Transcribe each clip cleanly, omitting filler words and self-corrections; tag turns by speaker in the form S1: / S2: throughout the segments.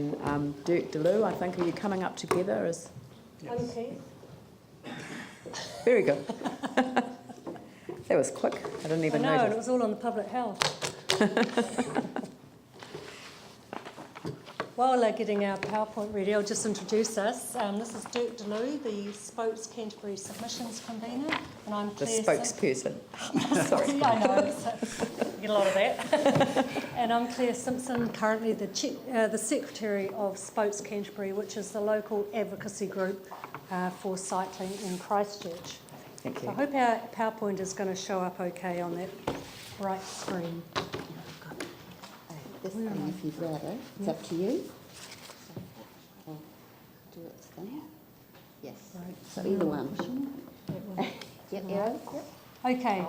S1: and Dirk DeLue, I think. Are you coming up together?
S2: I'm Keith.
S1: Very good. That was quick. I didn't even
S2: I know, and it
S1: notice.
S2: was all on the public health. While they're getting our PowerPoint ready, I'll just introduce us. This is Dirk DeLue, the Spokes Canterbury Submissions Convener, and I'm
S1: The
S2: Claire
S1: spokesperson. Sorry.
S2: Yeah, I know, you get a lot of that. And I'm Claire Simpson, currently the Secretary of Spokes Canterbury, which is the local advocacy group for cycling in Christchurch.
S1: Thank
S2: So I
S1: you.
S2: hope our PowerPoint is going to show up okay on that bright screen.
S3: This thing, if you'd rather, it's up to you. I'll do its thing. Yes.
S2: Right.
S3: So either one. Yep, arrow. Yep.
S2: Okay.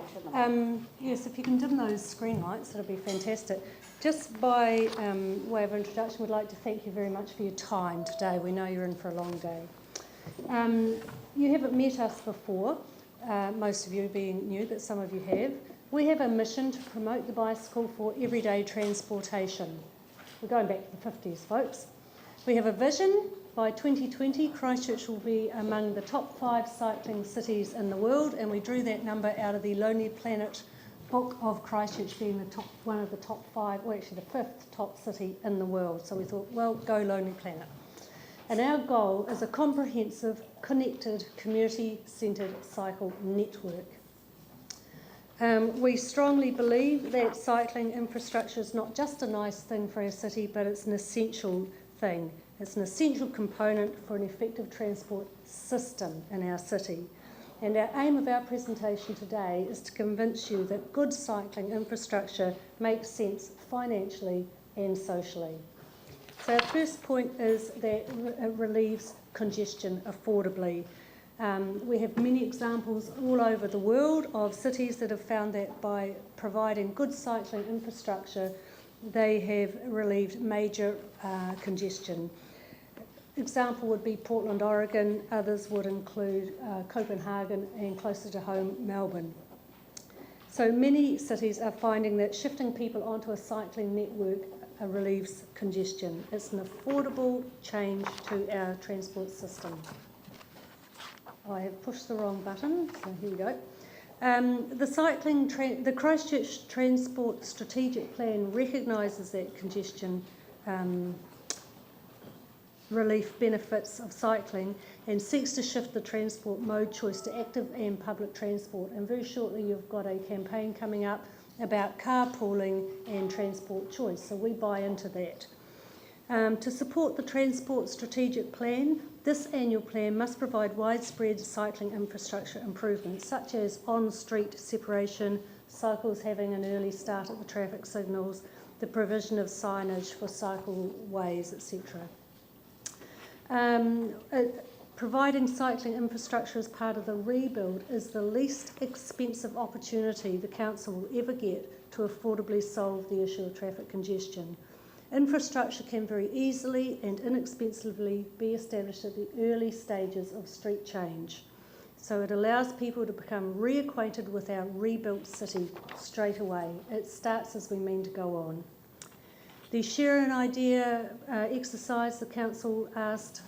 S2: Yes, if you can dim those screen lights, that'll be fantastic. Just by way of introduction, we'd like to thank you very much for your time today. We know you're in for a long day. You haven't met us before, most of you being new, but some of you have. We have a mission to promote the bicycle for everyday transportation. We're going back to the 50s, folks. We have a vision. By 2020, Christchurch will be among the top 5 cycling cities in the world, and we drew that number out of the Lonely Planet book of Christchurch being one of the top 5, or actually the 5th top city in the world. So we thought, well, go Lonely Planet. And our goal is a comprehensive, connected, community-centred cycle network. We strongly believe that cycling infrastructure is not just a nice thing for our city, but it's an essential thing. It's an essential component for an effective transport system in our city. And our aim of our presentation today is to convince you that good cycling infrastructure makes sense financially and socially. So our first point is that it relieves congestion affordably. We have many examples all over the world of cities that have found that by providing good cycling infrastructure, they have relieved major congestion. Example would be Portland, Oregon. Others would include Copenhagen and closer to home, Melbourne. So many cities are finding that shifting people onto a cycling network relieves congestion. It's an affordable change to our transport system. I have pushed the wrong button, so here we go. The Christchurch Transport Strategic Plan recognises that congestion relief benefits of cycling and seeks to shift the transport mode choice to active and public transport. And very shortly you've got a campaign coming up about carpooling and transport choice, so we buy into that. To support the Transport Strategic Plan, this annual plan must provide widespread cycling infrastructure improvements, such as on-street separation, cycles having an early start at the traffic signals, the provision of signage for cycleways, etc. Providing cycling infrastructure as part of the rebuild is the least expensive opportunity the council will ever get to affordably solve the issue of traffic congestion. Infrastructure can very easily and inexpensively be established at the early stages of street change. So it allows people to become reacquainted with our rebuilt city straight away. It starts as we mean to go on. The Share an Idea exercise the council asked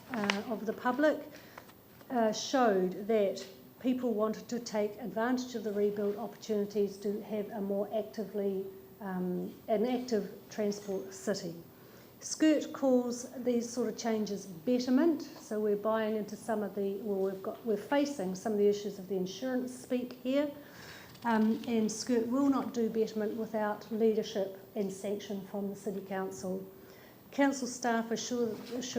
S2: of the public showed that people wanted to take advantage of the rebuild opportunities to have a more an active transport city. Skirt calls these sort of changes betterment, so we're buying into some of the, we're facing some of the issues of the insurance speak here, and Skirt will not do betterment without leadership and sanction from the City Council. Council staff assure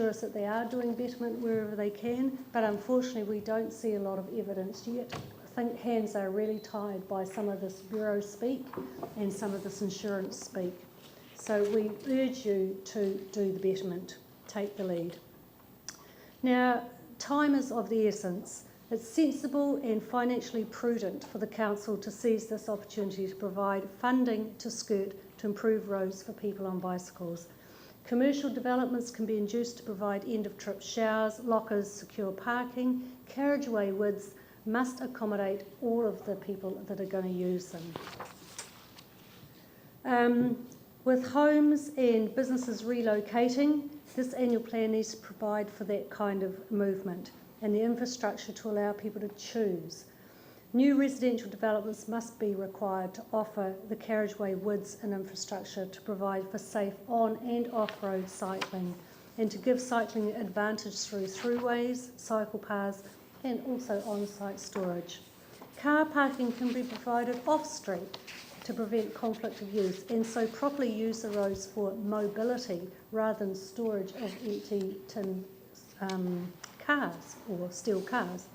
S2: us that they are doing betterment wherever they can, but unfortunately we don't see a lot of evidence yet. I think hands are really tied by some of this bureau speak and some of this insurance speak. So we urge you to do the betterment, take the lead. Now, time is of the essence. It's sensible and financially prudent for the council to seize this opportunity to provide funding to Skirt to improve roads for people on bicycles. Commercial developments can be induced to provide end-of-trip showers, lockers, secure parking. Carriageway widths must accommodate all of the people that are going to use them. With homes and businesses relocating, This annual plan needs to provide for that kind of movement and the infrastructure to allow people to choose. New residential developments must be required to offer the carriageway widths and infrastructure to provide for safe on and off-road cycling and to give cycling advantage through throughways, cycle paths and also on-site storage. Car parking can be provided off-street to prevent conflict of use and so properly use the roads for mobility rather than storage of empty tin cars or steel cars.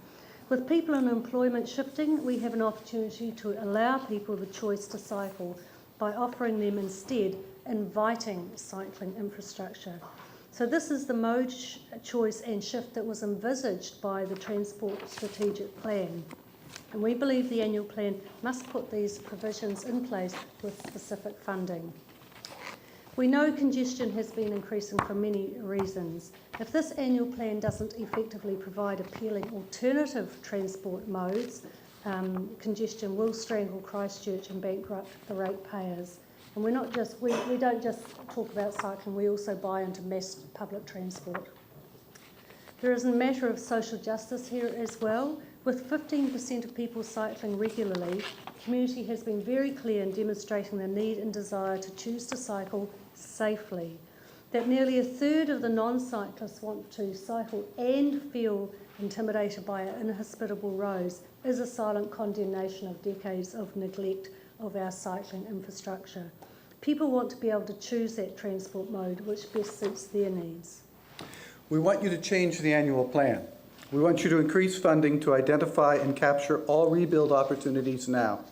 S2: With people in employment shifting, we have an opportunity to allow people the choice to cycle by offering them instead inviting cycling infrastructure. So this is the mode choice and shift that was envisaged by the Transport Strategic Plan. And we believe the annual plan must put these provisions in place with specific funding. We know congestion has been increasing for many reasons. If this annual plan doesn't effectively provide appealing alternative transport modes, congestion will strangle Christchurch and bankrupt the ratepayers. And we don't just talk about cycling, we also buy into mass public transport. There is a matter of social justice here as well. With 15% of people cycling regularly, the community has been very clear in demonstrating the need and desire to choose to cycle safely. That nearly a third of the non-cyclists want to cycle and feel intimidated by our inhospitable roads is a silent condemnation of decades of neglect of our cycling infrastructure. People want to be able to choose that transport mode which best suits their needs.
S4: We want you to change the annual plan. We want you to increase funding to identify and capture all rebuild opportunities now.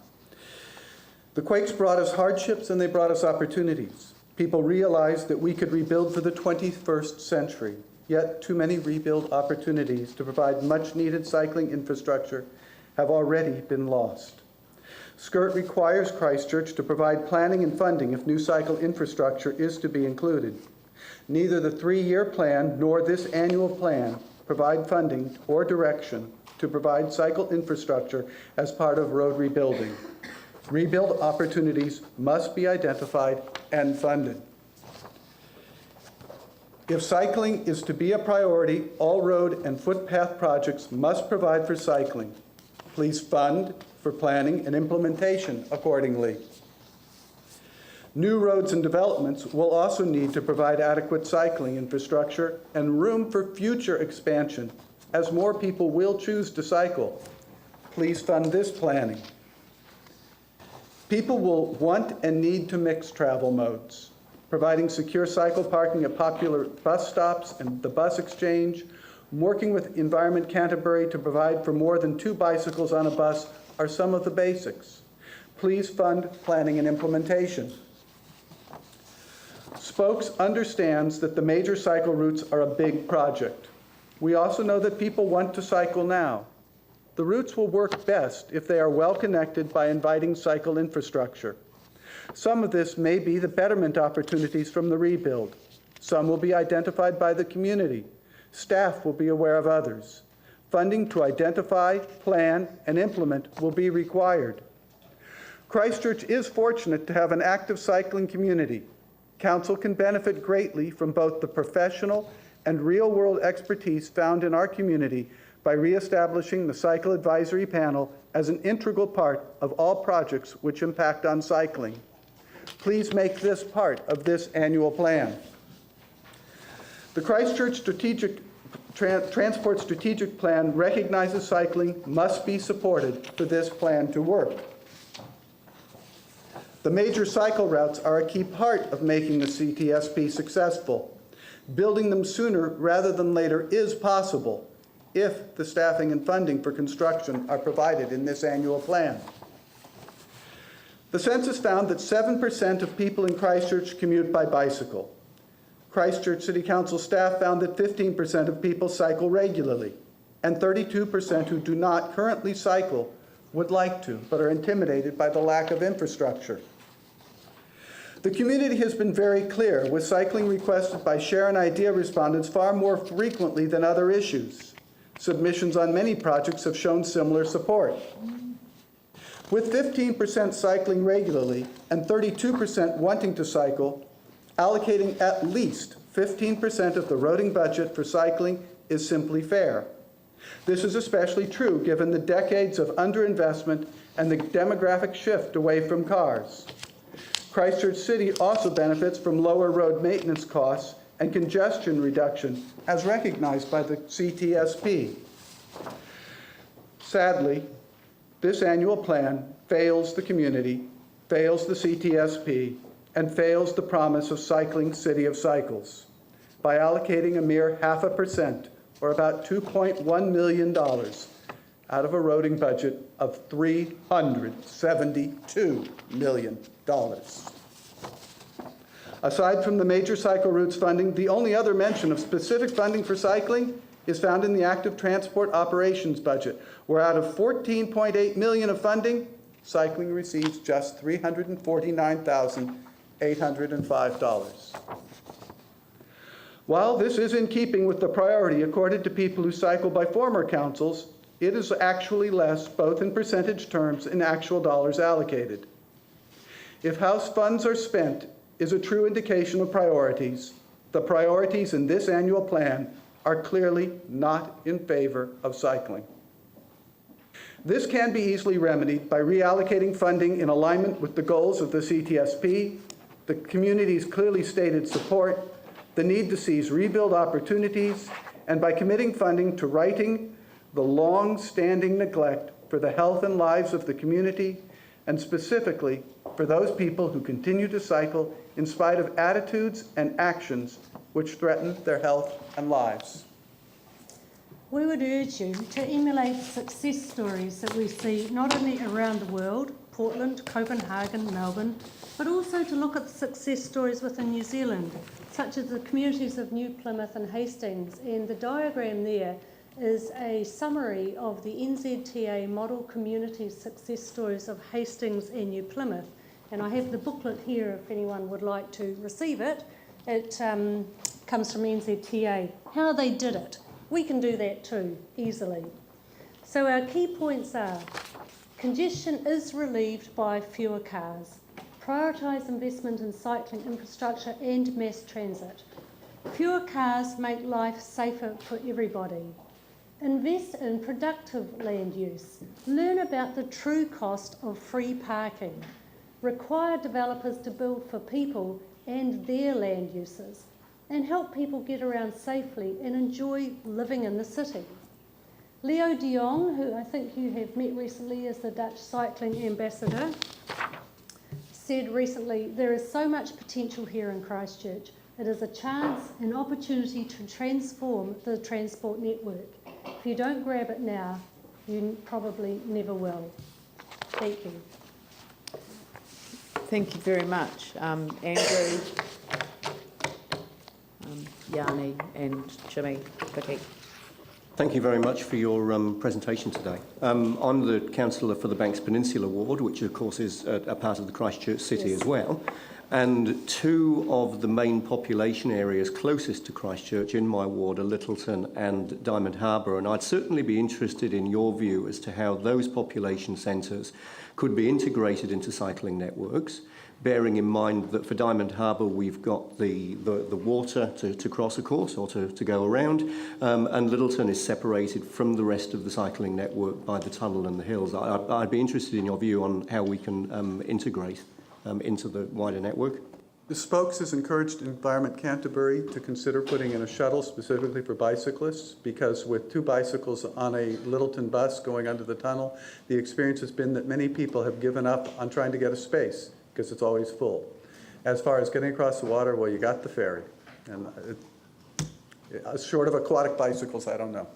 S4: The quakes brought us hardships and they brought us opportunities. People realized that we could rebuild for the 21st century, yet too many rebuild opportunities to provide much needed cycling infrastructure have already been lost. SCIRT requires Christchurch to provide planning and funding if new cycle infrastructure is to be included. Neither the 3-year plan nor this annual plan provide funding or direction to provide cycle infrastructure as part of road rebuilding. Rebuild opportunities must be identified and funded. If cycling is to be a priority, all road and footpath projects must provide for cycling. Please fund for planning and implementation accordingly. New roads and developments will also need to provide adequate cycling infrastructure and room for future expansion, as more people will choose to cycle. Please fund this planning. People will want and need to mix travel modes. Providing secure cycle parking at popular bus stops and the bus exchange, working with Environment Canterbury to provide for more than 2 bicycles on a bus are some of the basics. Please fund planning and implementation. Spokes understands that the major cycle routes are a big project. We also know that people want to cycle now. The routes will work best if they are well connected by inviting cycle infrastructure. Some of this may be the betterment opportunities from the rebuild. Some will be identified by the community. Staff will be aware of others. Funding to identify, plan, and implement will be required. Christchurch is fortunate to have an active cycling community. Council can benefit greatly from both the professional and real-world expertise found in our community by reestablishing the Cycle Advisory Panel as an integral part of all projects which impact on cycling. Please make this part of this annual plan. The Christchurch Transport Strategic Plan recognizes cycling must be supported for this plan to work. The major cycle routes are a key part of making the CTSP successful. Building them sooner rather than later is possible if the staffing and funding for construction are provided in this annual plan. The census found that 7% of people in Christchurch commute by bicycle. Christchurch City Council staff found that 15% of people cycle regularly, and 32% who do not currently cycle would like to, but are intimidated by the lack of infrastructure. The community has been very clear, with cycling requested by Share an Idea respondents far more frequently than other issues. Submissions on many projects have shown similar support. With 15% cycling regularly and 32% wanting to cycle, allocating at least 15% of the roading budget for cycling is simply fair. This is especially true given the decades of underinvestment and the demographic shift away from cars. Christchurch City also benefits from lower road maintenance costs and congestion reduction, as recognized by the CTSP. Sadly, this annual plan fails the community, fails the CTSP, and fails the promise of Cycling City of Cycles by allocating a mere 0.5%, or about $2.1 million, out of a roading budget of $372 million. Aside from the major cycle routes funding, the only other mention of specific funding for cycling is found in the active transport operations budget, where out of $14.8 million of funding, cycling receives just $349,805. While this is in keeping with the priority accorded to people who cycle by former councils, it is actually less, both in percentage terms and actual dollars allocated. If House funds are spent is a true indication of priorities, the priorities in this annual plan are clearly not in favor of cycling. This can be easily remedied by reallocating funding in alignment with the goals of the CTSP, the community's clearly stated support, the need to seize rebuild opportunities, and by committing funding to righting the long-standing neglect for the health and lives of the community, and specifically for those people who continue to cycle in spite of attitudes and actions which threaten their health and lives.
S2: We would urge you to emulate the success stories that we see not only around the world, Portland, Copenhagen, Melbourne, but also to look at the success stories within New Zealand, such as the communities of New Plymouth and Hastings. And the diagram there is a summary of the NZTA model community success stories of Hastings and New Plymouth. And I have the booklet here if anyone would like to receive it. It comes from NZTA. How they did it. We can do that too, easily. So our key points are: congestion is relieved by fewer cars. Prioritise investment in cycling infrastructure and mass transit. Fewer cars make life safer for everybody. Invest in productive land use. Learn about the true cost of free parking. Require developers to build for people and their land uses, and help people get around safely and enjoy living in the city. Leo de Jong, who I think you have met recently as the Dutch cycling ambassador, said recently, "There is so much potential here in Christchurch. It is a chance, an opportunity to transform the transport network. If you don't grab it now, you probably never will." Thank you.
S1: Thank you very much. Andrew, Yanni and Jimmy, Vicky.
S5: Thank you very much for your presentation today. I'm the councillor for the Banks Peninsula ward, which of course is a part of the Christchurch City as well. And two of the main population areas closest to Christchurch in my ward are Littleton and Diamond Harbour. And I'd certainly be interested in your view as to how those population centres could be integrated into cycling networks, bearing in mind that for Diamond Harbour we've got the water to cross, of course, or to go around, and Littleton is separated from the rest of the cycling network by the tunnel and the hills. I'd be interested in your view on how we can integrate into the wider network.
S4: The Spokes has encouraged Environment Canterbury to consider putting in a shuttle specifically for bicyclists, because with two bicycles on a Littleton bus going under the tunnel, the experience has been that many people have given up on trying to get a space because it's always full. As far as getting across the water, well, you got the ferry. And short of aquatic bicycles, I don't know.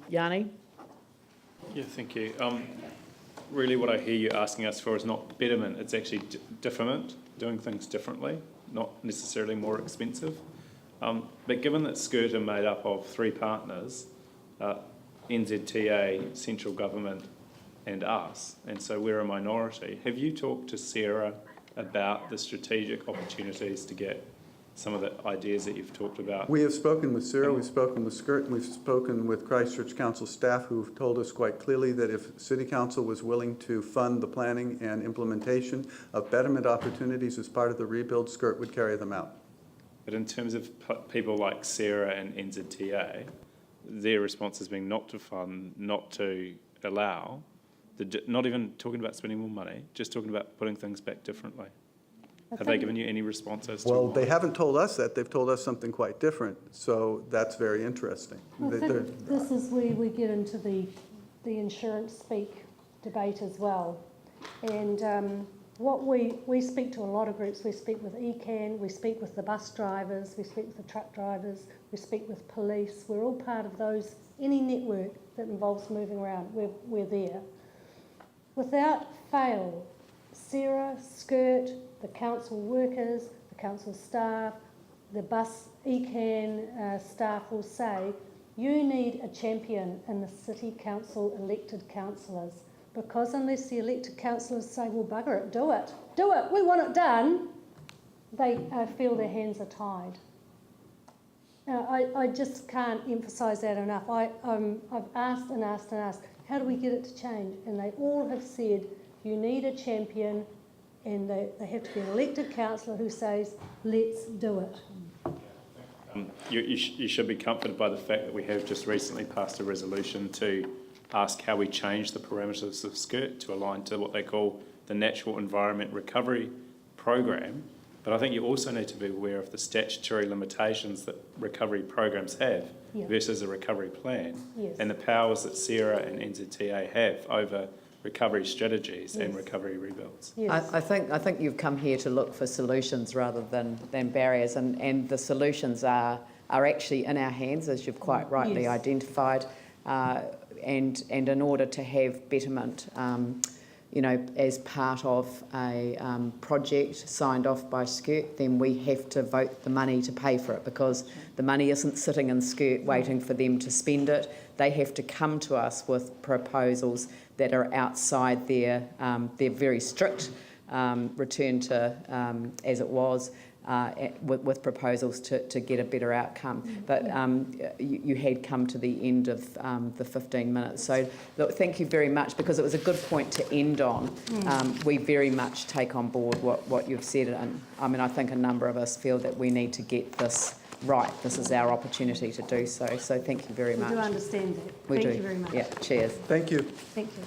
S1: Yanni?
S6: Yeah, thank you. Really what I hear you asking us for is not betterment, it's actually different, doing things differently, not necessarily more expensive. But given that SCIRT are made up of three partners, NZTA, central government and us, and so we're a minority, have you talked to Sarah about the strategic opportunities to get some of the ideas that you've talked about?
S4: We have spoken with Sarah, we've spoken with Skirt, and we've spoken with Christchurch Council staff who've told us quite clearly that if City Council was willing to fund the planning and implementation of betterment opportunities as part of the rebuild, Skirt would carry them out.
S6: But in terms of people like Sarah and NZTA, their response has been not to fund, not to allow, not even talking about spending more money, just talking about putting things back differently. Have they given you any response as to
S4: Well,
S6: why?
S4: they haven't told us that, they've told us something quite different, so that's very interesting.
S2: I
S4: They're-
S2: think this is where we get into the insurance speak debate as well. And what we speak to a lot of groups. We speak with ECAN, we speak with the bus drivers, we speak with the truck drivers, we speak with police. We're all part of those, any network that involves moving around, we're there. Without fail, Sarah, Skirt, the council workers, the council staff, the bus ECAN staff will say, you need a champion in the city council elected councillors, because unless the elected councillors say, well, bugger it, do it, we want it done, they feel their hands are tied. Now, I just can't emphasise that enough. I've asked and asked and asked, how do we get it to change? And they all have said, you need a champion, and they have to be an elected councillor who says, let's do it.
S6: You should be comforted by the fact that we have just recently passed a resolution to ask how we change the parameters of SCIRT to align to what they call the Natural Environment Recovery Program. But I think you also need to be aware of the statutory limitations that recovery programs have versus a recovery plan, and the powers that Sarah and NZTA have over recovery strategies and recovery rebuilds.
S2: Yes.
S1: I think you've come here to look for solutions rather than barriers, and the solutions are actually in our hands, as you've quite rightly identified. And in order to have betterment, as part of a project signed off by SCIRT, then we have to vote the money to pay for it, because the money isn't sitting in SCIRT waiting for them to spend it. They have to come to us with proposals that are outside their very strict return to as it was, with proposals to get a better outcome. But you had come to the end of the 15 minutes. So look, thank you very much, because it was a good point to end on. We very much take on board what you've said, and I mean, I think a number of us feel that we need to get this right. This is our opportunity to do so. So thank you very much.
S2: We do understand that.
S1: We
S2: Thank
S1: do.
S2: you very much.
S1: Yeah, cheers.
S4: Thank you.
S2: Thank you.